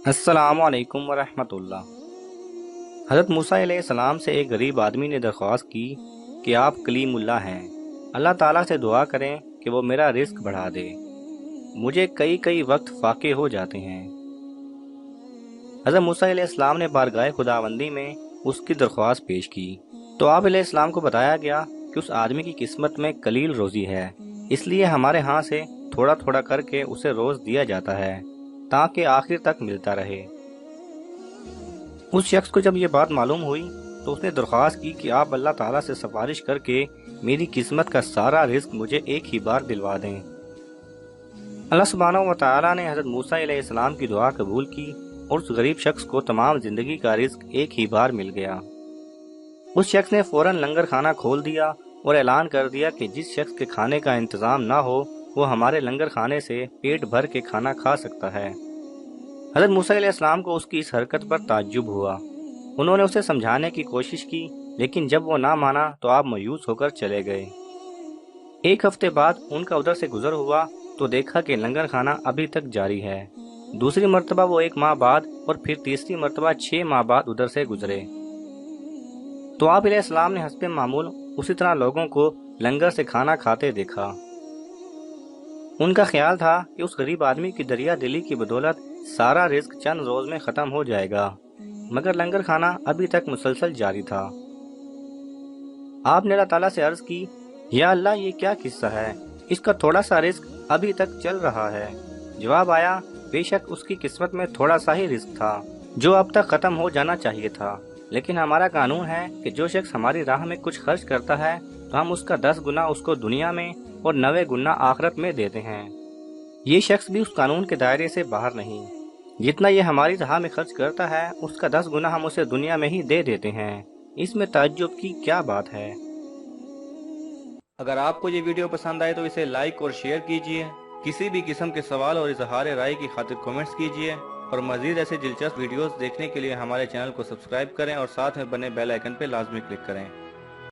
अस्सलाम वालेकुम वरहमतुल्लाह। हज़रत मूसा अलैहिस्सलाम से एक गरीब आदमी ने दरख्वास्त की कि आप कलीमुल्लाह हैं, अल्लाह ताला से दुआ करें कि वो मेरा रिस्क बढ़ा दे, मुझे कई कई वक्त फाके हो जाते हैं। हज़रत मूसा अलैहिस्सलाम ने बारगाह खुदावंदी में उसकी दरख्वास्त पेश की तो आप अलैहिस्सलाम को बताया गया कि उस आदमी की किस्मत में कलील रोज़ी है, इसलिए हमारे यहाँ से थोड़ा थोड़ा करके उसे रोज़ दिया जाता है ताकि आखिर तक मिलता रहे। उस शख्स को जब ये बात मालूम हुई तो उसने दरख्वास्त की कि आप अल्लाह ताला से सिफारिश करके मेरी किस्मत का सारा रिस्क मुझे एक ही बार दिलवा दें। अल्लाह सुब्हानहू व तआला ने हज़रत मूसा अलैहिस्सलाम की दुआ कबूल की और उस गरीब शख्स को तमाम जिंदगी का रिस्क एक ही बार मिल गया। उस शख्स ने फौरन लंगर खाना खोल दिया और ऐलान कर दिया कि जिस शख्स के खाने का इंतजाम ना हो वो हमारे लंगर खाने से पेट भर के खाना खा सकता है। हज़रत मूसा अलैहिस्सलाम को उसकी इस हरकत पर ताज्जुब हुआ। उन्होंने उसे समझाने की कोशिश की, लेकिन जब वो ना माना तो आप मायूस होकर चले गए। एक हफ्ते बाद उनका उधर से गुजर हुआ तो देखा कि लंगर खाना अभी तक जारी है। दूसरी मर्तबा वो 1 माह बाद और फिर तीसरी मर्तबा 6 माह बाद उधर से गुजरे तो आप अलैहिस्सलाम ने हस्बे मामूल उसी तरह लोगों को लंगर से खाना खाते देखा। उनका ख्याल था कि उस गरीब आदमी की दरिया दिली की बदौलत सारा रिस्क चंद रोज में खत्म हो जाएगा, मगर लंगर खाना अभी तक मुसलसल जारी था। आपने अल्लाह ताला से अर्ज की, या अल्लाह ये क्या किस्सा है, इसका थोड़ा सा रिस्क अभी तक चल रहा है। जवाब आया, बेशक उसकी किस्मत में थोड़ा सा ही रिस्क था जो अब तक खत्म हो जाना चाहिए था, लेकिन हमारा कानून है कि जो शख्स हमारी राह में कुछ खर्च करता है तो हम उसका 10 गुना उसको दुनिया में और 90 गुना आखिरत में देते हैं। ये शख्स भी उस कानून के दायरे से बाहर नहीं। जितना ये हमारी राह में खर्च करता है उसका 10 गुना हम उसे दुनिया में ही दे देते हैं। इसमें ताज्जुब की क्या बात है। अगर आपको ये वीडियो पसंद आए तो इसे लाइक और शेयर कीजिए। किसी भी किस्म के सवाल और इजहार राय की खातिर कमेंट्स कीजिए और मजीद ऐसे दिलचस्प वीडियोस देखने के लिए हमारे चैनल को सब्सक्राइब करें और साथ में बने बेल आइकन पर लाजमी क्लिक करें।